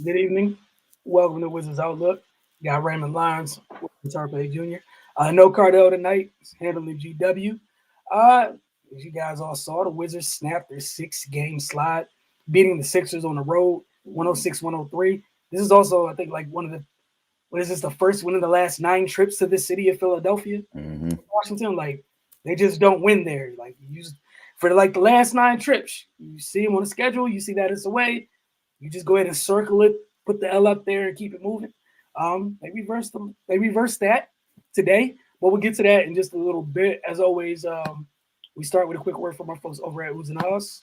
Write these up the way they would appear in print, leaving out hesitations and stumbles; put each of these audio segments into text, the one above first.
Good evening. Welcome to Wizards Outlook. Got Raymond Lyons, Tarpey Jr. No Cardell tonight, handling GW. As you guys all saw, the Wizards snapped their 6-game slide, beating the Sixers on the road, 106-103. This is also, I think, like one of the, what is this, the first one in the last 9 trips to the city of Philadelphia, Mm-hmm. Washington. Like, they just don't win there. Like, for like the last 9 trips, you see them on the schedule, you see that it's away, you just go ahead and circle it, put the L up there, and keep it moving. They reversed them. They reversed that today, but we'll get to that in just a little bit. As always, we start with a quick word from our folks over at Uzanas.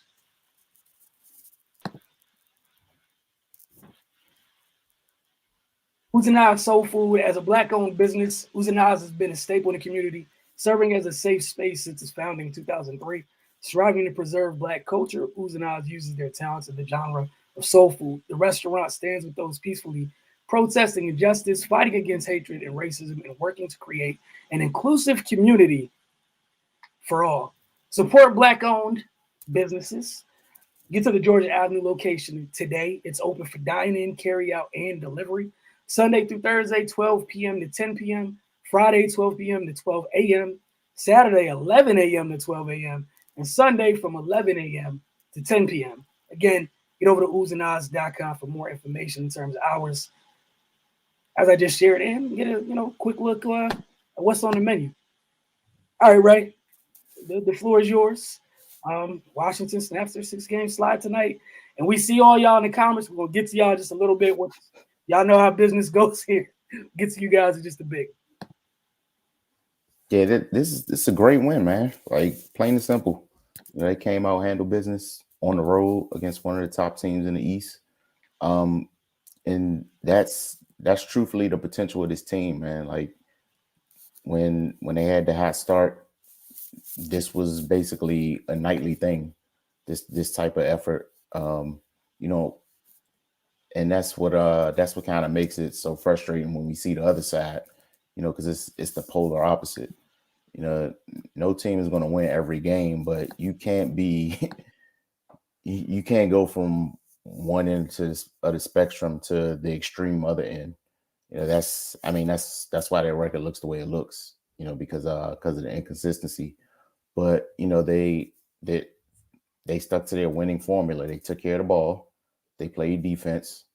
Uzanas Soul Food, as a black-owned business, Uzanas has been a staple in the community, serving as a safe space since its founding in 2003. Striving to preserve black culture, Uzanas uses their talents in the genre of soul food. The restaurant stands with those peacefully protesting injustice, fighting against hatred and racism, and working to create an inclusive community for all. Support black-owned businesses. Get to the Georgia Avenue location today. It's open for dine-in, carry-out, and delivery. Sunday through Thursday, 12 p.m. to 10 p.m. Friday, 12 p.m. to 12 a.m. Saturday, 11 a.m. to 12 a.m. And Sunday from 11 a.m. to 10 p.m. Again, get over to oozandoz.com for more information in terms of hours. As I just shared, and get a quick look at what's on the menu. All right, Ray, the floor is yours. Washington snaps their 6-game slide tonight, and we see all y'all in the comments. We're gonna get to y'all just a little bit. Y'all know how business goes here. Get to you guys in just a bit. Yeah, this is a great win, man. Like plain and simple. They came out, handled business on the road against one of the top teams in the East. And that's truthfully the potential of this team, man. Like when they had the hot start, this was basically a nightly thing. This type of effort, you know, and that's what kind of makes it so frustrating when we see the other side, because it's the polar opposite. No team is going to win every game, but you can't be you can't go from one end of the spectrum to the extreme other end. That's why their record looks the way it looks. Because of the inconsistency. But they they stuck to their winning formula. They took care of the ball, they played defense,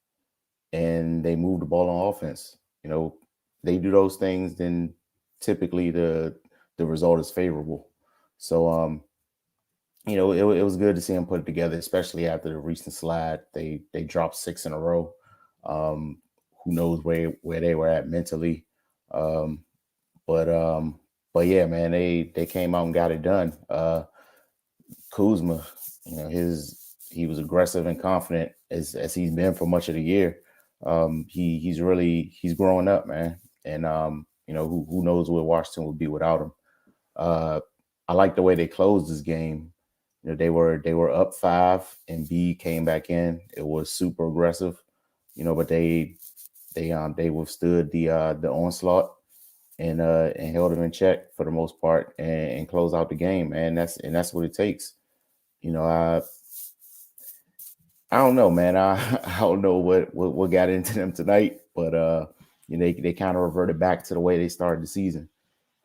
and they moved the ball on offense. They do those things, then typically the result is favorable. So it was good to see them put it together, especially after the recent slide. They dropped 6 in a row. Who knows where they were at mentally? Um, but yeah, man, they came out and got it done. Kuzma, he was aggressive and confident as he's been for much of the year. He's growing up, man, and who knows where Washington would be without him. I like the way they closed this game. They were up 5, and B came back in. It was super aggressive, but they withstood the onslaught and held them in check for the most part and close out the game, man. That's what it takes. I don't know, man. I don't know what got into them tonight, but they kind of reverted back to the way they started the season.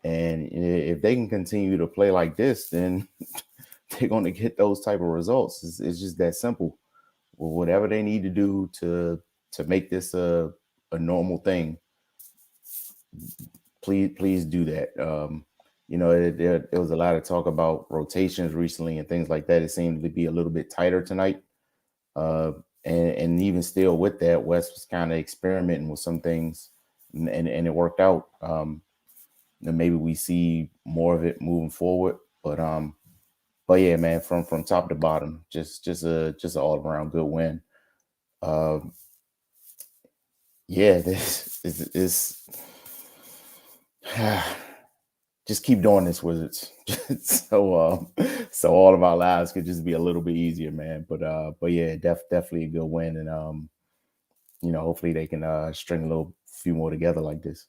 And if they can continue to play like this, then they're going to get those type of results. It's just that simple. Whatever they need to do to make this a normal thing, please do that. There was a lot of talk about rotations recently and things like that. It seemed to be a little bit tighter tonight. And even still with that, West was kind of experimenting with some things, and it worked out. And maybe we see more of it moving forward. But yeah, man, from top to bottom, just an all around good win. Yeah, this is just keep doing this, Wizards. So all of our lives could just be a little bit easier, man. But yeah, definitely a good win, and hopefully they can string a little few more together like this.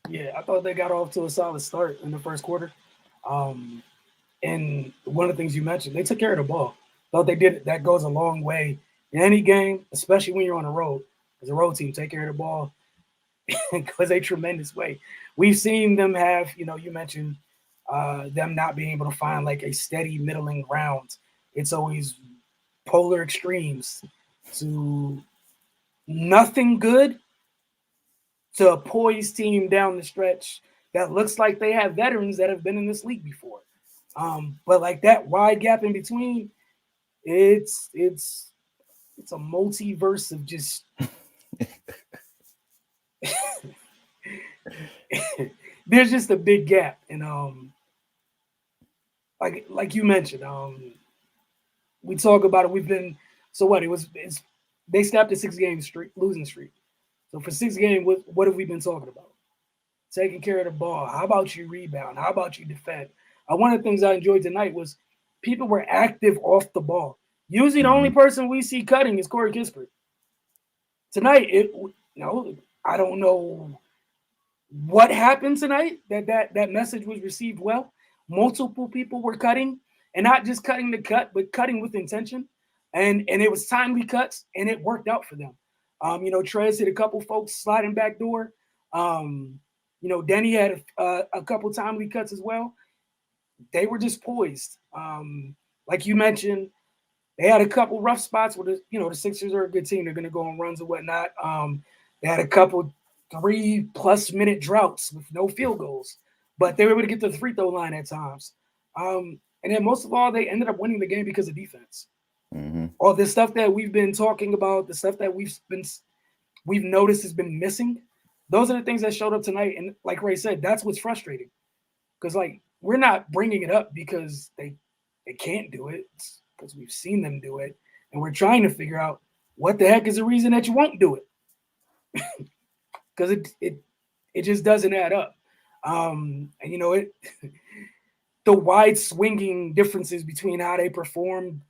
Yeah, I thought they got off to a solid start in the first quarter. And one of the things you mentioned, they took care of the ball. Thought they did. That goes a long way in any game, especially when you're on the road. As a road team, take care of the ball goes a tremendous way. We've seen them have, you mentioned them not being able to find like a steady middling ground. It's always polar extremes to nothing good to a poised team down the stretch that looks like they have veterans that have been in this league before. But like that wide gap in between, it's a multiverse of just there's just a big gap. And like you mentioned, we talk about it. We've been so what they snapped a 6 game streak losing streak. So for 6 games, what have we been talking about? Taking care of the ball. How about you rebound? How about you defend? One of the things I enjoyed tonight was people were active off the ball. Usually, the only Mhm. person we see cutting is Corey Kispert. Tonight, I don't know what happened tonight. That message was received well. Multiple people were cutting, and not just cutting the cut, but cutting with intention. And it was timely cuts, and it worked out for them. Trez hit a couple folks sliding back door. Denny had a couple timely cuts as well. They were just poised. Like you mentioned, they had a couple rough spots where the Sixers are a good team. They're going to go on runs and whatnot. They had a couple 3+ minute droughts with no field goals, but they were able to get to the free throw line at times. And then most of all, they ended up winning the game because of defense. Mhm. All this stuff that we've been talking about, the stuff that we've noticed has been missing. Those are the things that showed up tonight. And like Ray said, that's what's frustrating because like we're not bringing it up because they can't do it. It's because we've seen them do it, and we're trying to figure out what the heck is the reason that you won't do it because it just doesn't add up. And it the wide swinging differences between how they perform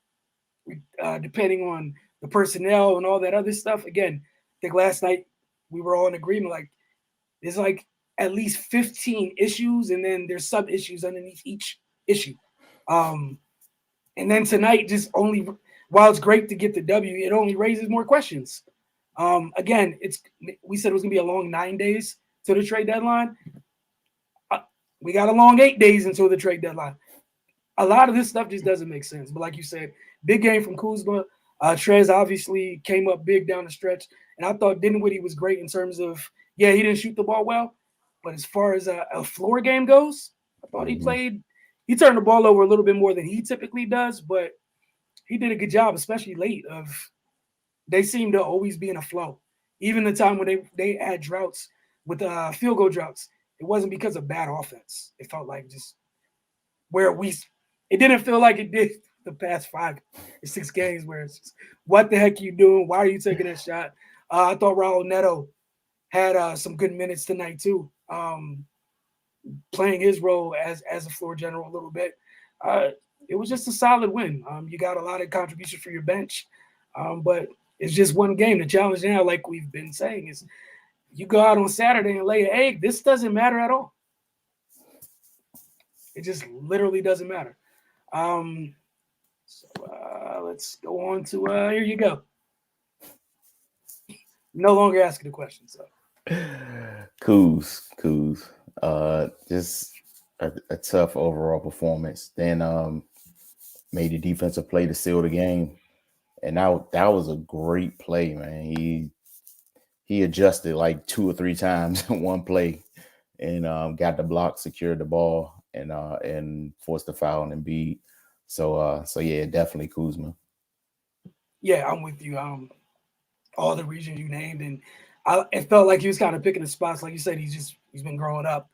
depending on the personnel and all that other stuff. Again, I think last night we were all in agreement. Like there's like at least 15 issues, and then there's sub issues underneath each issue. Um, and then tonight, just only while it's great to get the W, it only raises more questions. Again, we said it was gonna be a long 9 days to the trade deadline. Uh, we got a long 8 days until the trade deadline. A lot of this stuff just doesn't make sense. But like you said, big game from Kuzma. Trez obviously came up big down the stretch, and I thought Dinwiddie was great in terms of he didn't shoot the ball well, but as far as a floor game goes, I thought he Mhm. played. He turned the ball over a little bit more than he typically does, but he did a good job, especially late. They seem to always be in a flow. Even the time when they had droughts with field goal droughts, it wasn't because of bad offense. It felt like just where it didn't feel like it did the past 5 or 6 games where it's just, what the heck are you doing? Why are you taking that shot? I thought Raul Neto had some good minutes tonight too, playing his role as a floor general a little bit. Uh, it was just a solid win. You got a lot of contribution for your bench, but it's just one game. The challenge now, like we've been saying, is you go out on Saturday and lay an egg. This doesn't matter at all. It just literally doesn't matter. Um, So let's go on to here you go. No longer asking the question. So Coos. Just a tough overall performance. Then made the defensive play to seal the game, and that was a great play, man. He adjusted like 2 or 3 times in one play, and got the block, secured the ball, and forced the foul and Embiid. So yeah, definitely Kuzma. yeah, I'm with you. All the regions you named, and it felt like he was kind of picking the spots. Like you said, he's been growing up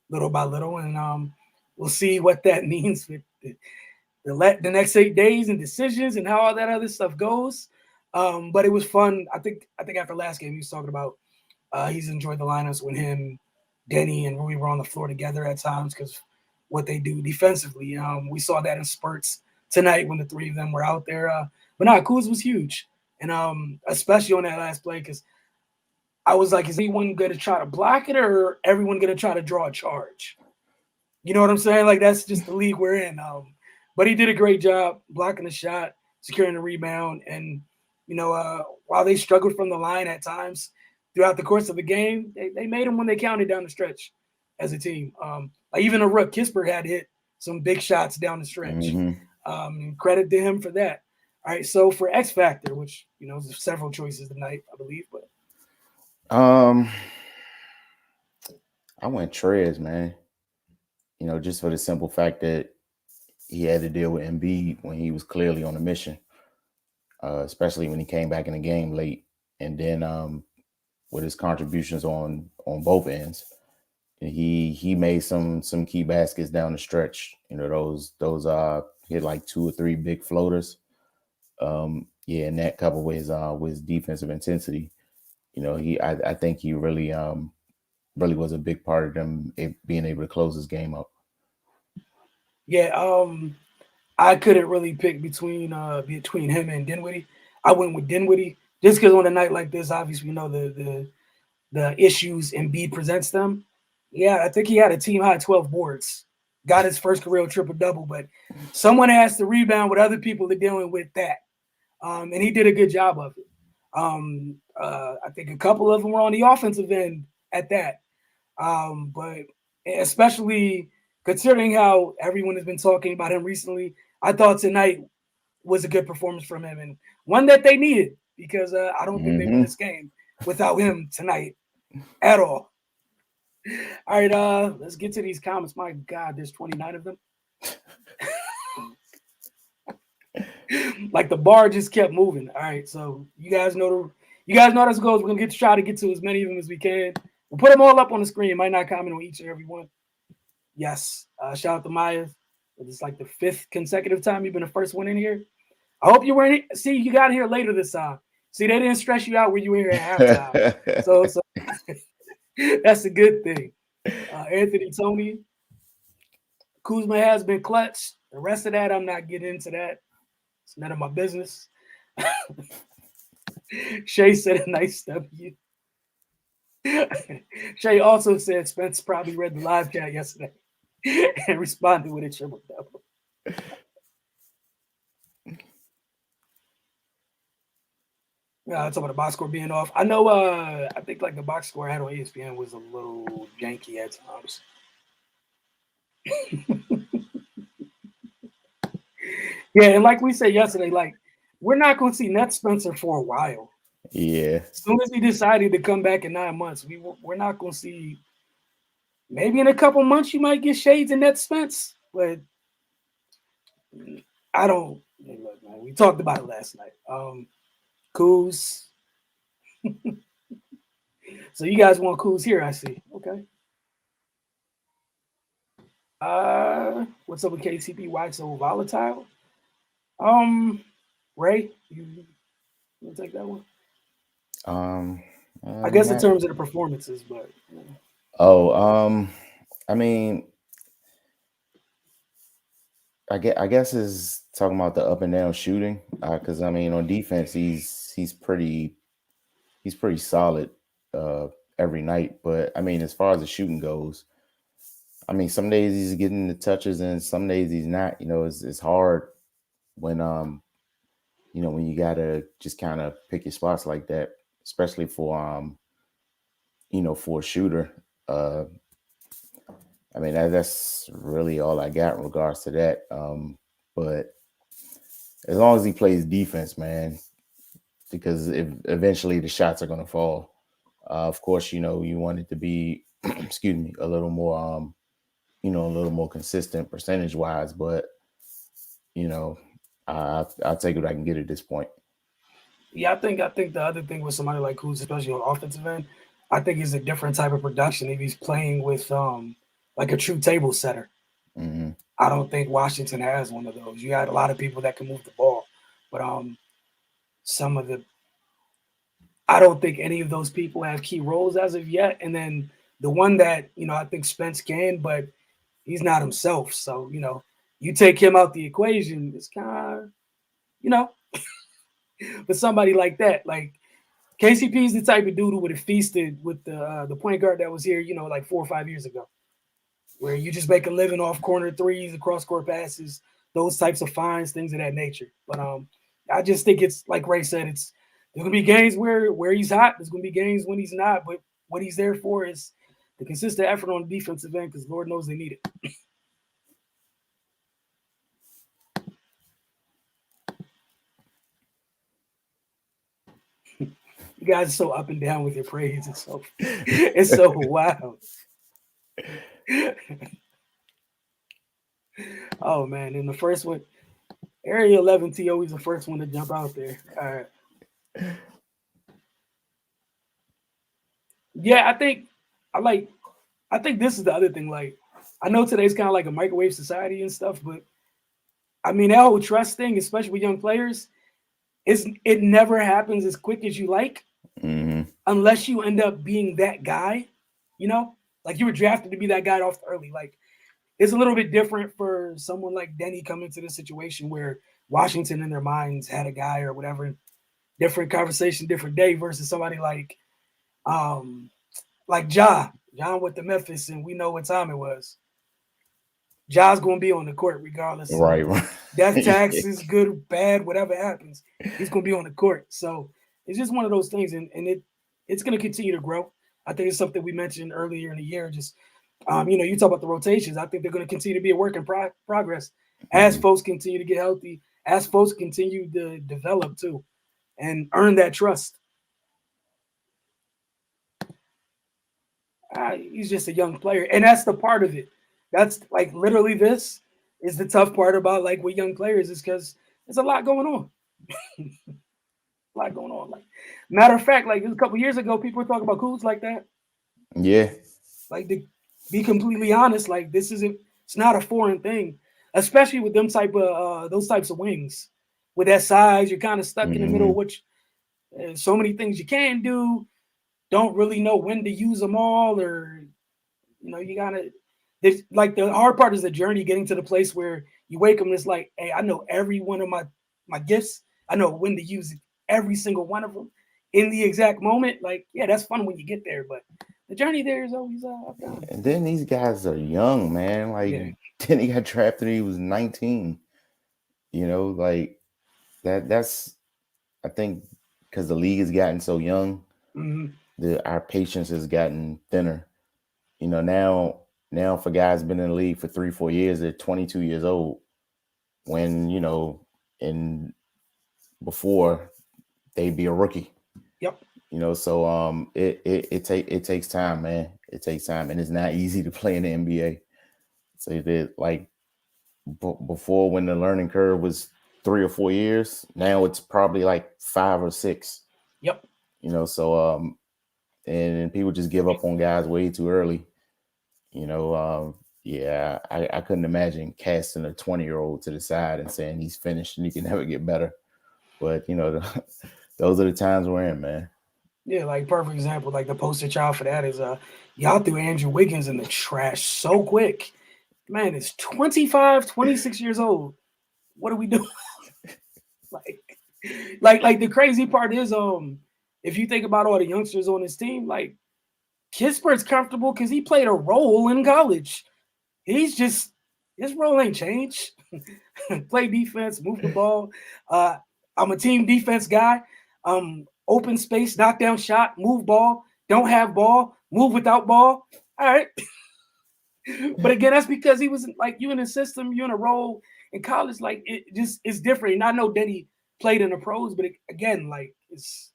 little by little, and we'll see what that means with the next 8 days and decisions and how all that other stuff goes. But it was fun. I think after last game he was talking about he's enjoyed the lineups when him, Denny, and Rui were on the floor together at times because what they do defensively. We saw that in spurts tonight when the three of them were out there. But no, Kuz was huge, and especially on that last play because I was like, is anyone going to try to block it or everyone going to try to draw a charge? You know what I'm saying? Like that's just the league we're in. But he did a great job blocking the shot, securing the rebound, and While they struggled from the line at times throughout the course of the game, they made them when they counted down the stretch as a team. Like even a Rook Kisper had hit some big shots down the stretch. Mm-hmm. Credit to him for that. All right, so for X Factor, which there's several choices tonight, I believe, but Um, I went Trez, man. Just for the simple fact that he had to deal with Embiid when he was clearly on a mission, especially when he came back in the game late, and then with his contributions on both ends, he made some key baskets down the stretch. Those hit like 2 or 3 big floaters. Yeah, and that coupled with his defensive intensity, I think he really was a big part of them being able to close this game up. yeah, I couldn't really pick between him and Dinwiddie. I went with Dinwiddie just because on a night like this, obviously, the issues Embiid presents them. Yeah, I think he had a team high 12 boards, got his first career triple double, but someone has to rebound with other people that are dealing with that, and he did a good job of it. I think a couple of them were on the offensive end at that, but especially considering how everyone has been talking about him recently, I thought tonight was a good performance from him and one that they needed because I don't think they win Mm-hmm. this game without him tonight at all. All right, let's get to these comments. My God, there's 29 of them. Like the bar just kept moving. All right, so you guys know how this goes. We're gonna try to get to as many of them as we can. We'll put them all up on the screen. Might not comment on each and every one. Yes, shout out to Maya. It's like the 5th consecutive time you've been the first one in here. I hope you weren't. See, you got here later this time. See, they didn't stress you out when you were here at halftime. So that's a good thing. Anthony Tony, Kuzma has been clutch. The rest of that, I'm not getting into that. It's none of my business. Shay said a nice W. Shay also said Spence probably read the live chat yesterday and responded with a triple double. Talking about the box score being off. I know. I think like the box score I had on ESPN was a little janky at times. Yeah, and like we said yesterday, like we're not going to see Nets Spencer for a while. Yeah. As soon as he decided to come back in 9 months, we're not going to see. Maybe in a couple months you might get shades in Nets Spence, but I don't. Look, man, we talked about it last night. Kuz. So you guys want Kuz here? I see. Okay. What's up with KCP? Why so volatile? Ray, you want to take that one? I guess in terms of the performances, but I mean, I guess is talking about the up and down shooting, because I mean on defense he's pretty solid every night, but I mean as far as the shooting goes, I mean some days he's getting the touches and some days he's not. It's hard when when you gotta just kind of pick your spots like that, especially for for a shooter. I mean that's really all I got in regards to that. But as long as he plays defense, man, because eventually the shots are gonna fall. Of course, you want it to be, excuse me, a little more, a little more consistent percentage wise, but I'll take what I can get at this point. yeah, I think the other thing with somebody like Kuz, especially on offensive end, I think is a different type of production if he's playing with like a true table setter. Mm-hmm. I don't think Washington has one of those. You had a lot of people that can move the ball, but some of the I don't think any of those people have key roles as of yet. And then the one that I think Spence can, but he's not himself. So you take him out the equation, it's kind of but somebody like that, like KCP is the type of dude who would have feasted with the point guard that was here, like 4 or 5 years ago, where you just make a living off corner threes, across court passes, those types of finds, things of that nature. But I just think it's like Ray said, there's gonna be games where he's hot. There's gonna be games when he's not. But what he's there for is the consistent effort on the defensive end because Lord knows they need it. You guys are so up and down with your praise. It's so wild. Oh man, and the first one, Area 11 T always the first one to jump out there. All right. Yeah, I think this is the other thing. Like, I know today's kind of like a microwave society and stuff, but I mean that whole trust thing, especially with young players, it never happens as quick as you like, unless you end up being that guy. You know, like you were drafted to be that guy off early. Like it's a little bit different for someone like Denny coming to this situation where Washington in their minds had a guy or whatever. Different conversation, different day versus somebody like John with the Memphis, and we know what time it was. Ja's gonna be on the court regardless. Right. Death taxes, good, bad, whatever happens, he's gonna be on the court. So it's just one of those things, and it's gonna continue to grow. I think it's something we mentioned earlier in the year. Just you talk about the rotations. I think they're gonna continue to be a work in progress as folks continue to get healthy, as folks continue to develop too, and earn that trust. He's just a young player, and that's the part of it. That's like literally this is the tough part about like with young players is because there's a lot going on. A lot going on. Like matter of fact, like a couple years ago, people were talking about Kuz like that. Yeah. Like to be completely honest, like this isn't. It's not a foreign thing, especially with them type of those types of wings. With that size, you're kind of stuck in the middle, which so many things you can do. Don't really know when to use them all, or you gotta. Like the hard part is the journey, getting to the place where you wake up and it's like, hey, I know every one of my gifts. I know when to use every single one of them in the exact moment. Like, yeah, that's fun when you get there, but the journey there is always up down. And then these guys are young, man. Like then he got drafted when he was 19. Like that's I think because the league has gotten so young, our patience has gotten thinner. Now for guys been in the league for 3-4 years, they're 22 years old. When in before they'd be a rookie. Yep. So it takes time, man. It takes time, and it's not easy to play in the NBA. So that like before, when the learning curve was 3 or 4 years, now it's probably like 5 or 6. Yep. So and people just give up on guys way too early. Yeah, I couldn't imagine casting a 20-year-old to the side and saying he's finished and he can never get better. But those are the times we're in, man. Yeah, like perfect example, like the poster child for that is y'all threw Andrew Wiggins in the trash so quick. Man, it's 25, 26 years old. What are we doing? like the crazy part is if you think about all the youngsters on his team, like Kispert's comfortable because he played a role in college. He's just his role ain't changed. Play defense, move the ball. I'm a team defense guy. Open space, knockdown shot, move ball, don't have ball, move without ball. All right. But again, that's because he was like you in a system, you in a role in college. Like it just is different. And I know Denny played in the pros, but again, like it's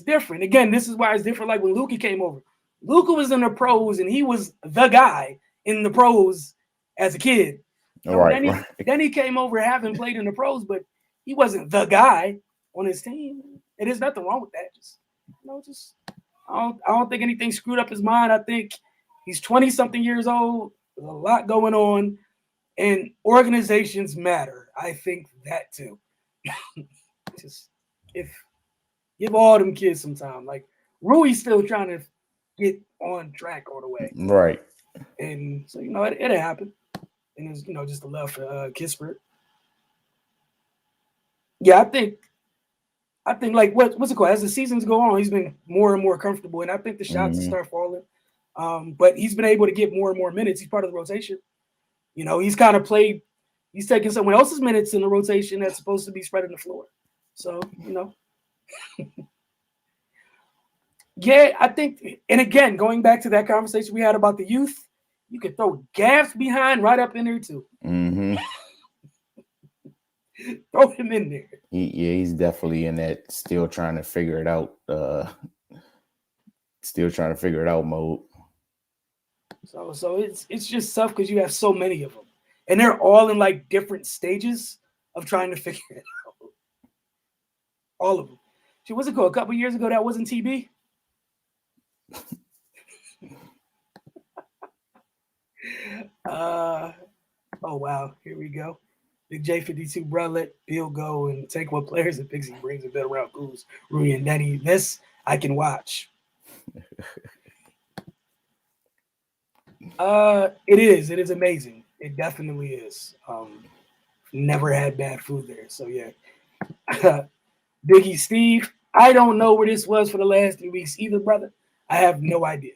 different. Again, this is why it's different. Like when Luka came over, Luka was in the pros and he was the guy in the pros as a kid. Then he came over having played in the pros, but he wasn't the guy on his team. And there's nothing wrong with that. I don't think anything screwed up his mind. I think he's 20-something years old. There's a lot going on, and organizations matter. I think that too. Give all them kids some time. Like Rui's still trying to get on track all the way. Right. And so it'll happen. And it's just a love for Kispert. Yeah, I think like what's it called? As the seasons go on, he's been more and more comfortable, and I think the shots start falling. But he's been able to get more and more minutes. He's part of the rotation. He's kind of played He's taking someone else's minutes in the rotation that's supposed to be spreading the floor. So, yeah, I think, and again, going back to that conversation we had about the youth, you could throw Gaff's behind right up in there too. Mm-hmm. Throw him in there. He's definitely in that still trying to figure it out mode. So it's just tough because you have so many of them, and they're all in like different stages of trying to figure it out. All of them. What's it called? A couple years ago, that wasn't TB. Oh wow, here we go. Big J52, bro, let Bill go and take what players and Pixie brings a bit around Kuz, Rui, and Denny. This I can watch. It is amazing. It definitely is. Never had bad food there, so yeah. Biggie Steve, I don't know where this was for the last 3 weeks either, brother. I have no idea.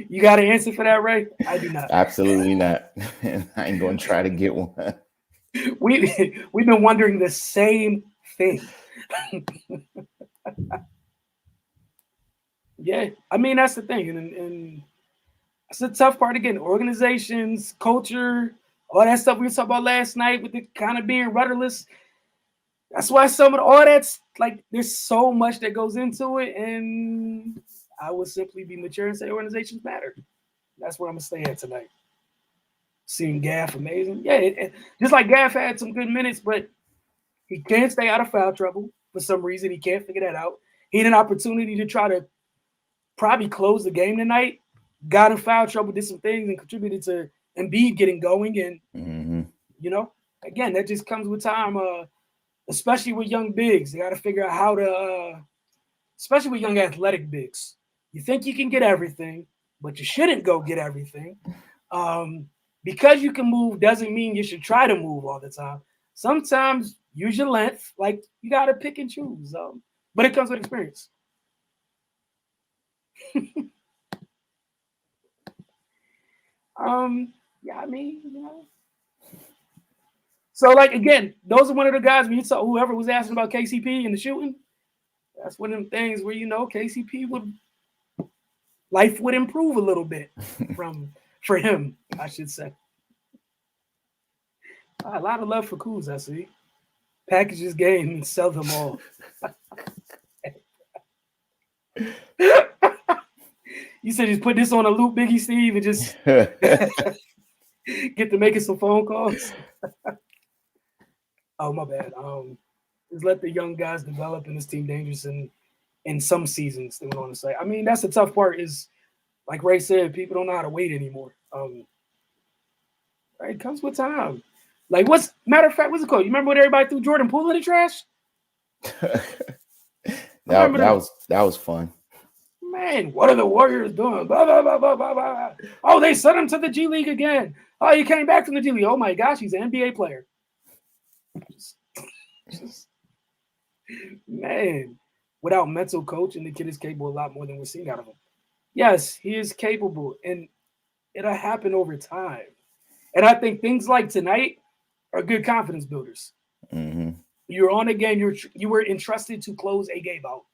You got an answer for that, Ray? I do not. Absolutely not. I ain't gonna try to get one. We've been wondering the same thing. Yeah, I mean that's the thing, and it's a tough part again. Organizations, culture, all that stuff we were talking about last night with the kind of being rudderless. That's why all that's like there's so much that goes into it, and I would simply be mature and say organizations matter. That's where I'm gonna stay at tonight. Seeing Gaff amazing, yeah. Just like Gaff had some good minutes, but he can't stay out of foul trouble for some reason. He can't figure that out. He had an opportunity to try to probably close the game tonight. Got in foul trouble, did some things, and contributed to Embiid getting going. And again, that just comes with time. Especially with young bigs, they got to figure out how to. Especially with young athletic bigs, you think you can get everything, but you shouldn't go get everything. Because you can move doesn't mean you should try to move all the time. Sometimes use your length, like you got to pick and choose. But it comes with experience. Yeah, I mean, So, like, again, those are one of the guys when you saw whoever was asking about KCP and the shooting. That's one of them things where, KCP life would improve a little bit for him, I should say. A lot of love for Kuz, I see. Package his game and sell them all. You said just put this on a loop, Biggie Steve, and just get to making some phone calls. Oh, my bad. Just let the young guys develop in this team dangerous in some seasons, they went on to say. I mean, that's the tough part is, like Ray said, people don't know how to wait anymore. Right, it comes with time. Like, matter of fact, what's it called? You remember when everybody threw Jordan Poole in the trash? that was fun. Man, what are the Warriors doing? Blah, blah, blah, blah, blah, blah. Oh, they sent him to the G League again. Oh, he came back from the G League. Oh, my gosh, he's an NBA player. Man, without mental coaching, the kid is capable a lot more than we're seeing out of him. Yes, he is capable, and it'll happen over time. And I think things like tonight are good confidence builders. Mm-hmm. You're on a game. You were entrusted to close a game out,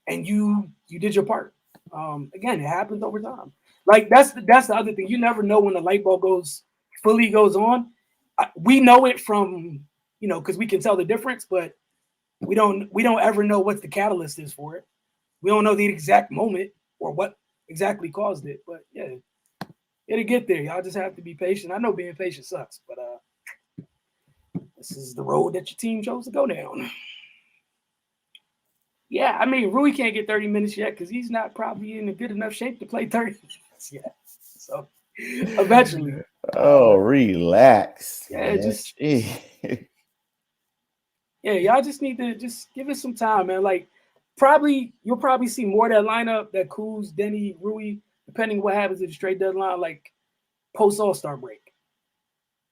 and you did your part. Again, it happens over time. Like that's the other thing. You never know when the light bulb fully goes on. We know it from because we can tell the difference, but we don't ever know what the catalyst is for it. We don't know the exact moment or what exactly caused it. But yeah, it'll get there. Y'all just have to be patient. I know being patient sucks, but this is the road that your team chose to go down. Yeah, I mean, Rui can't get 30 minutes yet because he's not probably in a good enough shape to play 30 minutes yet. So eventually. Oh, relax. Yeah, yeah, y'all just need to just give it some time, man. Like, you'll probably see more of that lineup, that Kuz, Denny, Rui, depending what happens at the trade deadline, like post All-Star break.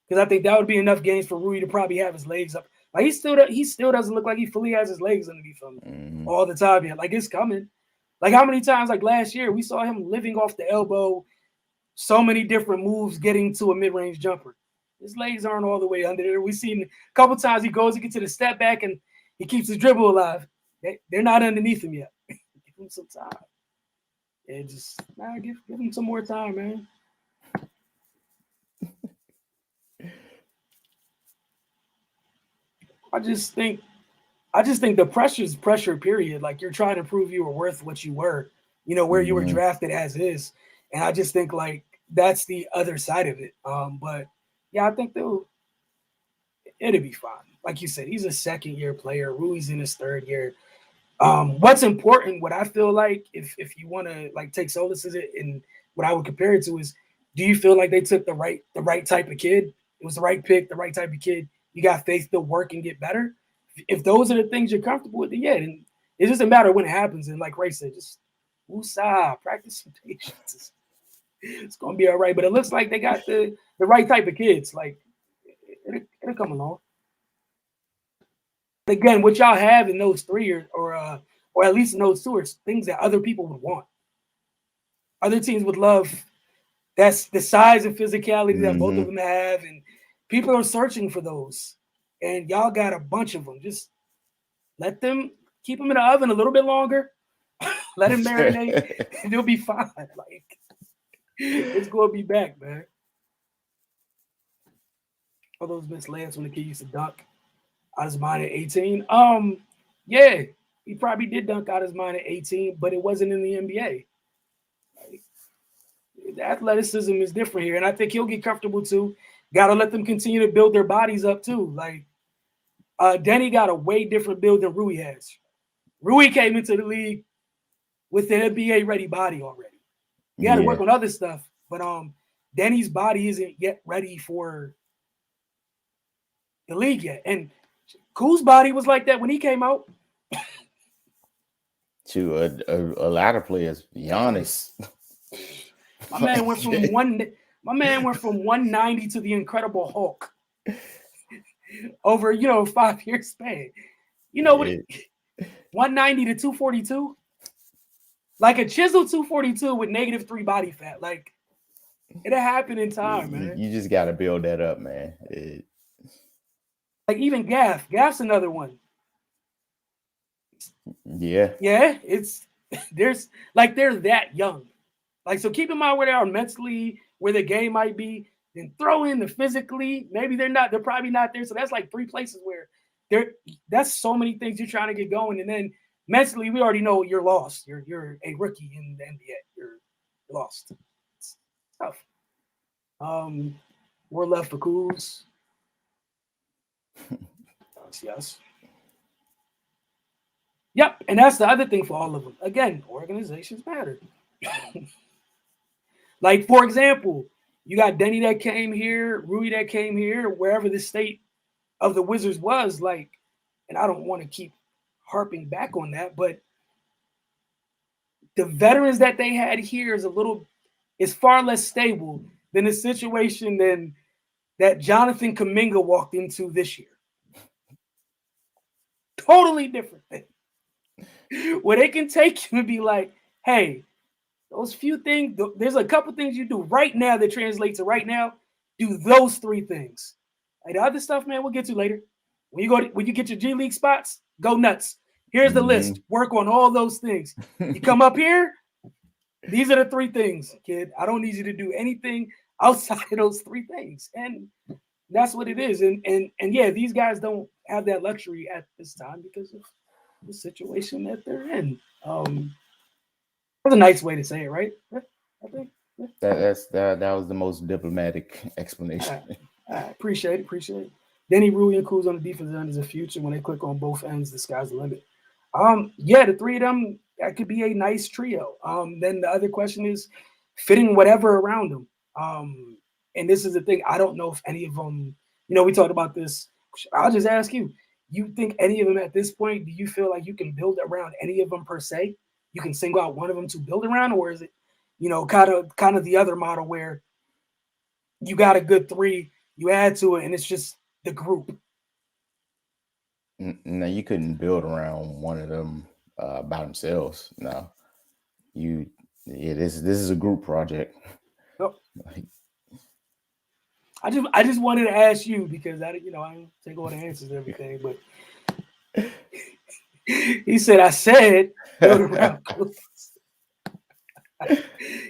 Because I think that would be enough games for Rui to probably have his legs up. Like he still doesn't look like he fully has his legs underneath him all the time yet. Like it's coming. Like how many times, like last year, we saw him living off the elbow, so many different moves getting to a mid-range jumper. His legs aren't all the way under there. We've seen a couple times he goes to get to the step back and he keeps his dribble alive. They're not underneath him yet. Give him some time. Yeah, just give him some more time, man. I just think the pressure's pressure, period. Like you're trying to prove you were worth what you were, where you were drafted as is. And I just think like that's the other side of it. But yeah, I think it'll be fine. Like you said, he's a second year player. Rui's in his third year. What's important, what I feel like, if you want to like take solace in it, and what I would compare it to is, do you feel like they took the right type of kid? It was the right pick, the right type of kid. You got faith to work and get better. If those are the things you're comfortable with, then yeah, then it doesn't matter when it happens. And like Ray said, just woosah, practice some patience. It's gonna be all right. But it looks like they got the right type of kids. Like it'll come along. Again, what y'all have in those three or at least in those two are things that other people would want. Other teams would love. That's the size and physicality that both of them have, and people are searching for those. And y'all got a bunch of them. Just let them keep them in the oven a little bit longer. Let them marinate, and they'll be fine. Like it's gonna be back, man. All those missed layups when the kid used to dunk out his mind at 18. Yeah, he probably did dunk out his mind at 18, but it wasn't in the NBA. Like, the athleticism is different here, and I think he'll get comfortable too. Got to let them continue to build their bodies up too. Like Denny got a way different build than Rui has. Rui came into the league with an NBA ready body already. He had to work on other stuff, but Denny's body isn't yet ready for the league yet. And Kuz's body was like that when he came out. To a lot of players, Giannis. My man went from 190 to the Incredible Hulk over a 5-year span. You know what? 190 to 242, like a chiseled 242 with -3 body fat. Like it'll happen in time, man. You just got to build that up, man. Like even Gaff's another one. Yeah. It's they're that young. Like, so keep in mind where they are mentally, where the game might be, then throw in the physically. Maybe they're probably not there. So that's like 3 places where that's so many things you're trying to get going. And then mentally, we already know you're lost. You're a rookie in the NBA. You're lost. It's tough. We're left for Kuz. Yes. Yep, and that's the other thing for all of them. Again, organizations matter. Like, for example, you got Denny that came here, Rui that came here, wherever the state of the Wizards was, like, and I don't want to keep harping back on that, but the veterans that they had here is far less stable than the situation that Jonathan Kuminga walked into this year. Totally different thing. Where they can take you and be like, hey, those few things, there's a couple things you do right now that translate to right now. Do those 3 things. Like the other stuff, man, we'll get to later. When you get your G League spots, go nuts. Here's the list. Work on all those things. You come up here, these are the 3 things, kid. I don't need you to do anything outside of those 3 things. And that's what it is. And yeah, these guys don't have that luxury at this time because of the situation that they're in. That's a nice way to say it, right? I think that was the most diplomatic explanation. I appreciate it. Denny, Rui, and Kuz on the defensive end is a future. When they click on both ends, the sky's the limit. Yeah, the 3 of them, that could be a nice trio. Then the other question is fitting whatever around them. And this is the thing. I don't know if any of them, we talked about this. I'll just ask you. You think any of them at this point, do you feel like you can build around any of them per se? You can single out one of them to build around, or is it, kind of the other model where you got a good 3, you add to it, and it's just the group? No, you couldn't build around one of them by themselves. No, this is a group project. Yep. I just wanted to ask you because I don't take all the answers and everything, but he said I said build around Cousins.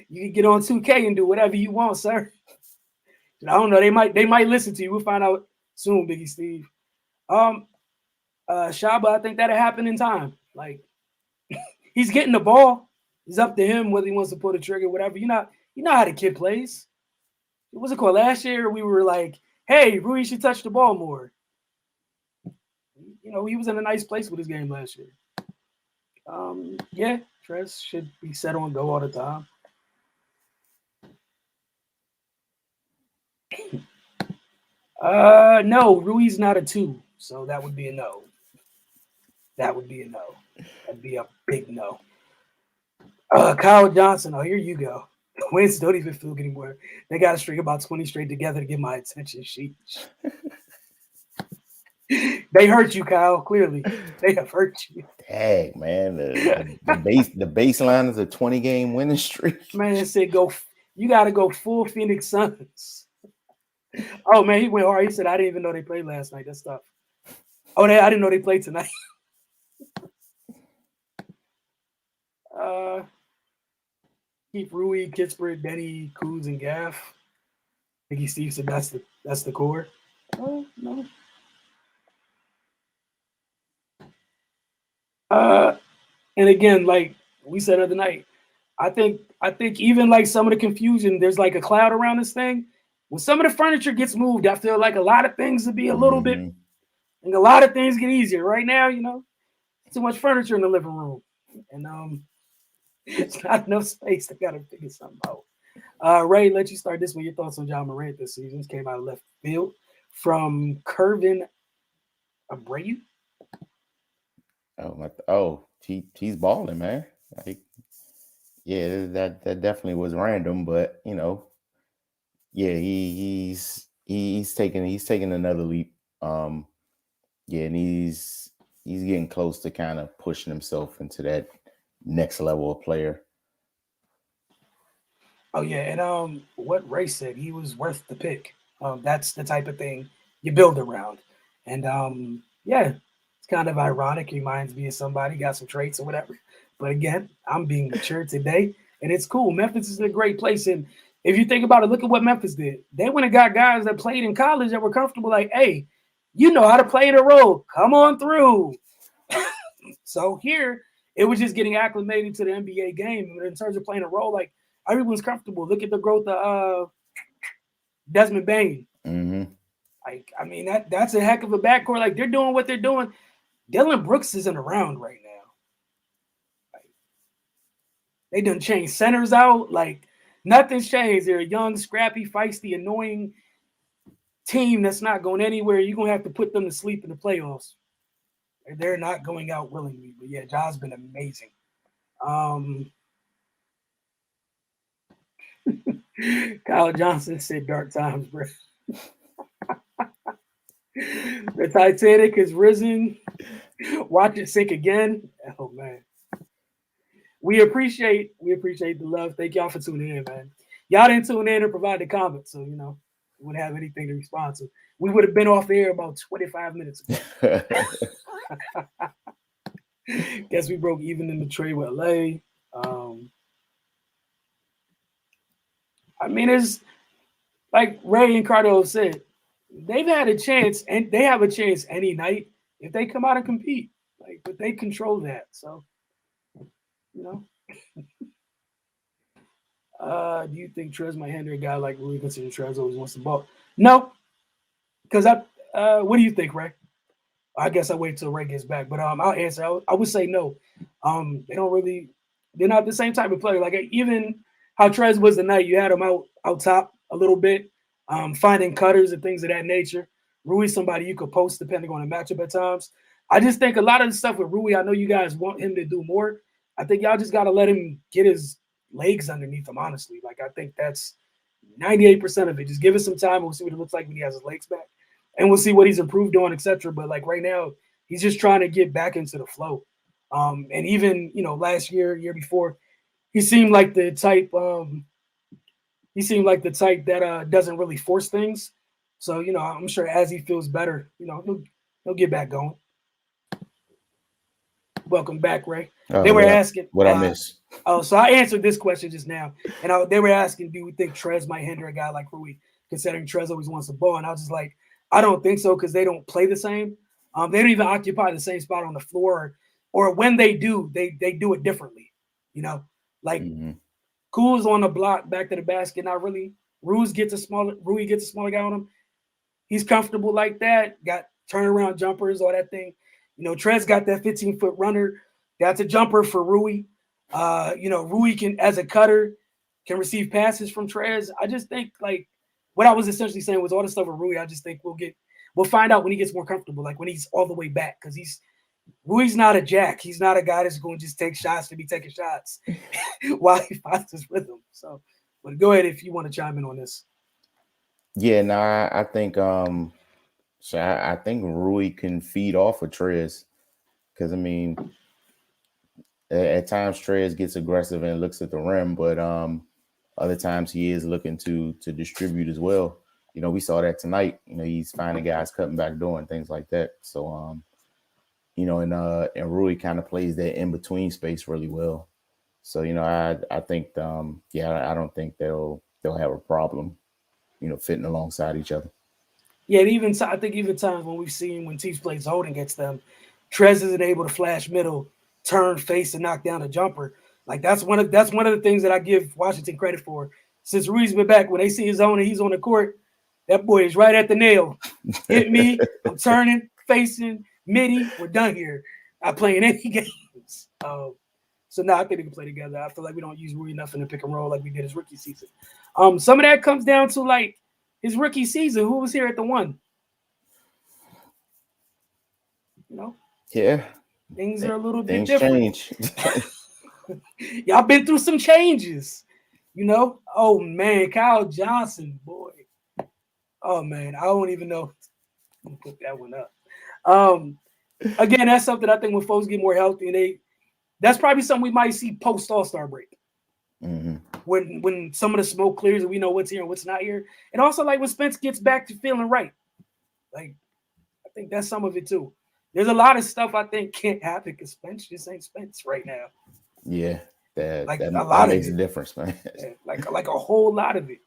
You can get on 2K and do whatever you want, sir. I don't know. They might listen to you. We'll find out soon, Biggie Steve. Shaba, I think that'll happen in time. Like he's getting the ball. It's up to him whether he wants to pull the trigger, whatever. You know how the kid plays. What was it called? Last year we were like, hey, Rui should touch the ball more. He was in a nice place with his game last year. Yeah, Trez should be set on go all the time. No, Rui's not a 2, so that would be a no. That would be a no. That'd be a big no. Kyle Johnson, here you go. The wins don't even feel anymore. They got to string about 20 straight together to get my attention. They hurt you, Kyle. Clearly, they have hurt you. Dang, man, the baseline is a 20-game winning streak. Man, it said go. You got to go full Phoenix Suns. Oh man, he went hard. He said I didn't even know they played last night. That's tough. I didn't know they played tonight. Keep Rui, Kispert, Benny, Kuz, and Gaff. Biggie Steve said that's the core. Oh no. And again, like we said the other night, I think even like some of the confusion, there's like a cloud around this thing. When some of the furniture gets moved, I feel like a lot of things will be a little bit, and a lot of things get easier. Right now, too much furniture in the living room, and it's not enough space. They got to figure something out. Ray, let you start this one. Your thoughts on John Morant this season? This came out of left field from Curvin Abreu. He's balling, man. Yeah, that definitely was random, but yeah, he's taking another leap. Yeah, and he's getting close to kind of pushing himself into that next level of player. Oh yeah, and what Ray said, he was worth the pick. That's the type of thing you build around, and yeah, it's kind of ironic. He reminds me of somebody, got some traits or whatever. But again, I'm being mature today, and it's cool. Memphis is a great place, and if you think about it, look at what Memphis did. They went and got guys that played in college that were comfortable. Like, hey, you know how to play in a role. Come on through. So here, it was just getting acclimated to the NBA game. In terms of playing a role, like everyone's comfortable. Look at the growth of Desmond Bain. Mm-hmm. Like, I mean, that's a heck of a backcourt. Like, they're doing what they're doing. Dillon Brooks isn't around right now. Like, they done changed centers out. Like, nothing's changed. They're a young, scrappy, feisty, annoying team that's not going anywhere. You're going to have to put them to sleep in the playoffs. They're not going out willingly. But, yeah, Ja's been amazing. Kyle Johnson said dark times, bro. The Titanic has risen. Watch it sink again. Oh man. We appreciate the love. Thank y'all for tuning in, man. Y'all didn't tune in or provide the comments, so we wouldn't have anything to respond to. We would have been off air about 25 minutes ago. Guess we broke even in the trade with LA. I mean, it's like Ray and Cardo said, they've had a chance, and they have a chance any night if they come out and compete. Like, but they control that. So, do you think Trez might handle a guy like Rui, considering Trez always wants the ball? No, because what do you think, Ray? I guess I'll wait till Ray gets back, but I'll answer. I would say no. They're not the same type of player. Like, even how Trez was tonight, you had him out top a little bit, finding cutters and things of that nature. Rui, somebody you could post depending on the matchup at times. I just think a lot of the stuff with Rui, I know you guys want him to do more. I think y'all just got to let him get his legs underneath him, honestly. Like, I think that's 98% of it. Just give us some time. We'll see what it looks like when he has his legs back. And we'll see what he's improved on, etc. But, like, right now, he's just trying to get back into the flow. And even, last year before, he seemed like the type that doesn't really force things. So, I'm sure as he feels better, he'll get back going. Welcome back, Ray. They were What I asking, what I miss? so I answered this question just now, and they were asking, do we think Trez might hinder a guy like Rui, considering Trez always wants the ball? And I was just like, I don't think so because they don't play the same. They don't even occupy the same spot on the floor, or when they do, they do it differently. Like Mm-hmm. Cool's on the block, back to the basket, not really. Rui gets a smaller guy on him. He's comfortable like that. Got turnaround jumpers, all that thing. Trez got that 15-foot runner. That's a jumper for Rui. Rui can, as a cutter, can receive passes from Trez. I just think like what I was essentially saying was all the stuff with Rui. I just think we'll find out when he gets more comfortable, like when he's all the way back, because Rui's not a jack. He's not a guy that's going to just take shots to be taking shots while he finds his rhythm. So, but go ahead if you want to chime in on this. Yeah, no, I think so I think Rui can feed off of Trez because I mean at times Trez gets aggressive and looks at the rim, but other times he is looking to distribute as well. We saw that tonight. He's finding guys cutting back door and things like that. So and Rui kind of plays that in between space really well. So I think I don't think they'll have a problem fitting alongside each other. Yeah, I think even times when we've seen when teams play zone against them, Trez isn't able to flash middle, turn face, and knock down a jumper. Like that's one of the things that I give Washington credit for. Since Rui's been back, when they see his zone and he's on the court, that boy is right at the nail. Hit me, I'm turning, facing, midi, we're done here. Not playing any games. So now I think they can play together. I feel like we don't use Rui enough in the pick and roll like we did his rookie season. Some of that comes down to like his rookie season. Who was here at the one? Yeah, Things are a little bit things different. change. Y'all been through some changes. Oh man, Kyle Johnson, boy. Oh man, I don't even know. I'm gonna put that one up. Again, that's something I think when folks get more healthy, and that's probably something we might see post All-Star break. Mm-hmm. When some of the smoke clears and we know what's here and what's not here. And also like when Spence gets back to feeling right. Like I think that's some of it too. There's a lot of stuff I think can't happen because Spence just ain't Spence right now. Yeah, that like that, a lot that of makes it. a difference, man. Yeah, like a whole lot of it.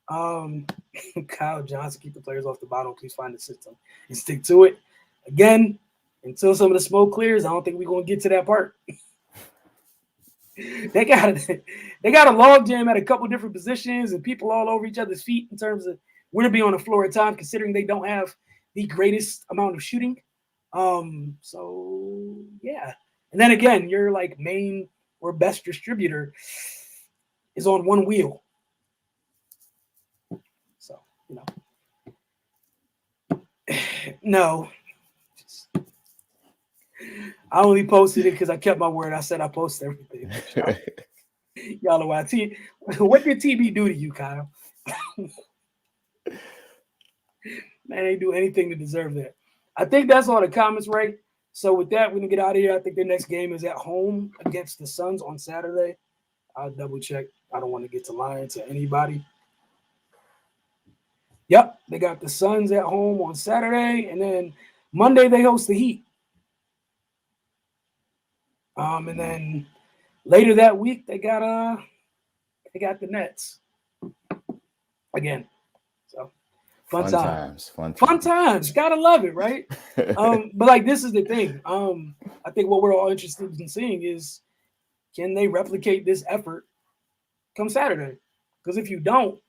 Kyle Johnson, keep the players off the bottom. Please find the system and stick to it. Again, until some of the smoke clears, I don't think we're gonna get to that part. They got a log jam at a couple different positions and people all over each other's feet in terms of where to be on the floor at times, considering they don't have the greatest amount of shooting. So yeah. And then again, your like main or best distributor is on one wheel. So, no. I only posted it because I kept my word. I said I post everything. Y'all know why. What did TB do to you, Kyle? Man, they do anything to deserve that. I think that's all the comments, right? So with that, we're gonna get out of here. I think their next game is at home against the Suns on Saturday. I'll double check. I don't want to get to lying to anybody. Yep, they got the Suns at home on Saturday, and then Monday they host the Heat. And then later that week they got the Nets again. So fun times. Gotta love it, right? But like this is the thing. I think what we're all interested in seeing is can they replicate this effort come Saturday? Because if you don't,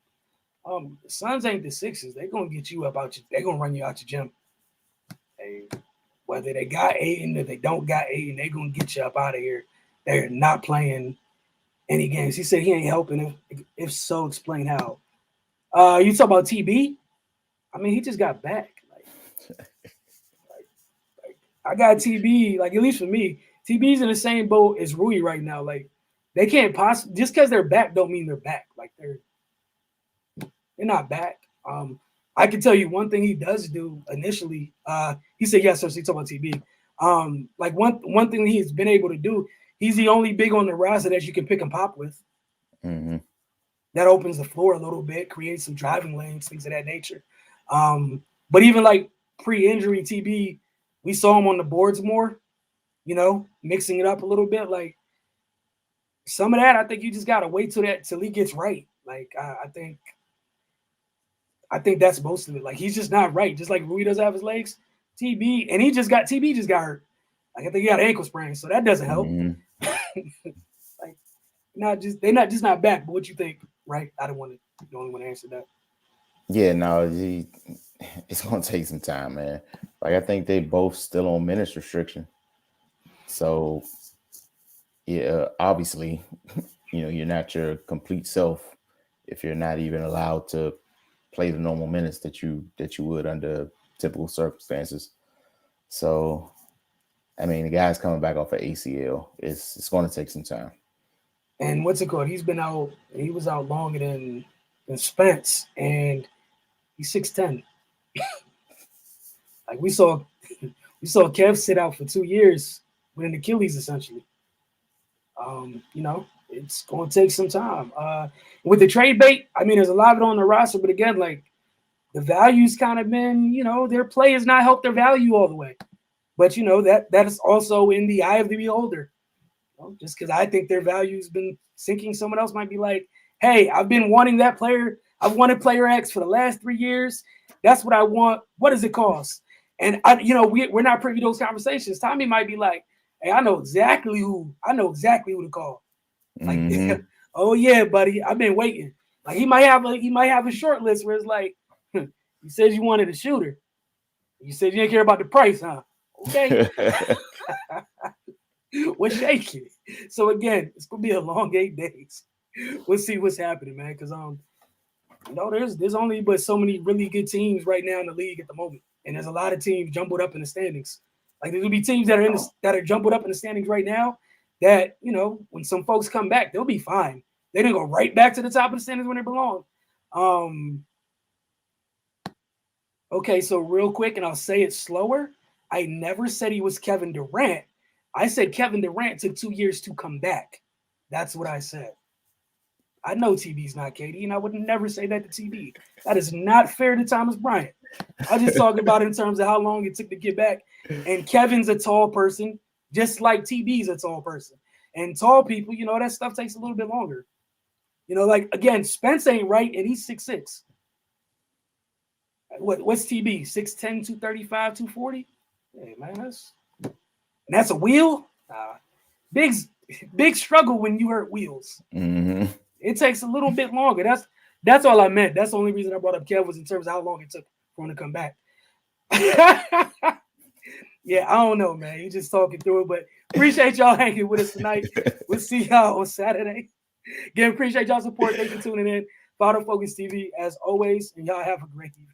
the Suns ain't the Sixers. They're gonna get you up out. They're gonna run you out your gym. Whether they got Aiden or they don't got Aiden, they're gonna get you up out of here. They're not playing any games. He said he ain't helping. If so, explain how. You talk about TB? I mean, he just got back. Like I got TB. Like at least for me, TB's in the same boat as Rui right now. Like they can't possibly just because they're back don't mean they're back. Like they're not back. I can tell you one thing he does do initially. He said yes, sir. So he talked about TB. Like one thing he's been able to do. He's the only big on the roster that you can pick and pop with. Mm-hmm. That opens the floor a little bit, creates some driving lanes, things of that nature. But even like pre-injury TB, we saw him on the boards more, mixing it up a little bit. Like some of that, I think you just gotta wait till he gets right. Like I think that's most of it. Like he's just not right. Just like Rui doesn't have his legs, TB just got hurt. Like I think he got an ankle sprain, so that doesn't help. Like they're not back. But what you think, right? I don't want to. The only one to answer that. Yeah, no, it's gonna take some time, man. Like I think they both still on minutes restriction. So yeah, obviously, you're not your complete self if you're not even allowed to play the normal minutes that you would under typical circumstances. So I mean, the guy's coming back off of ACL. It's going to take some time. And what's it called? He's been out. He was out longer than Spence, and he's 6'10". Like we saw Kev sit out for 2 years with an Achilles, essentially. It's going to take some time. With the trade bait, I mean, there's a lot of it on the roster, but again, like the value's kind of been, their play has not helped their value all the way. But that is also in the eye of the beholder. Just because I think their value's been sinking, someone else might be like, "Hey, I've been wanting that player. I've wanted player X for the last 3 years. That's what I want. What does it cost?" And we're not privy to those conversations. Tommy might be like, "Hey, I know exactly who to call." Like, "Oh yeah, buddy, I've been waiting." Like he might have a short list where it's like, "You said you wanted a shooter. You said you didn't care about the price, huh? Okay." We're shaking. So again, it's gonna be a long 8 days. We'll see what's happening, man. Because there's only but so many really good teams right now in the league at the moment, and there's a lot of teams jumbled up in the standings. Like there'll be teams that are jumbled up in the standings right now. That when some folks come back, they'll be fine. They didn't go right back to the top of the standings when they belong. Okay, so real quick, and I'll say it slower. I never said he was Kevin Durant. I said Kevin Durant took 2 years to come back. That's what I said. I know TB's not KD, and I would never say that to TB. That is not fair to Thomas Bryant. I just talking about it in terms of how long it took to get back. And Kevin's a tall person, just like TB's a tall person. And tall people, that stuff takes a little bit longer. Like, again, Spence ain't right, and he's 6'6". What's TB? 6'10", 235, 240? Hey, man, that's a wheel. Big struggle when you hurt wheels. Mm-hmm. It takes a little bit longer. That's all I meant. That's the only reason I brought up Kev was in terms of how long it took for him to come back. Yeah, I don't know, man. He's just talking through it, but appreciate y'all hanging with us tonight. We'll see y'all on Saturday. Again, appreciate y'all support. Thanks for tuning in. Final Focus TV, as always, and y'all have a great evening.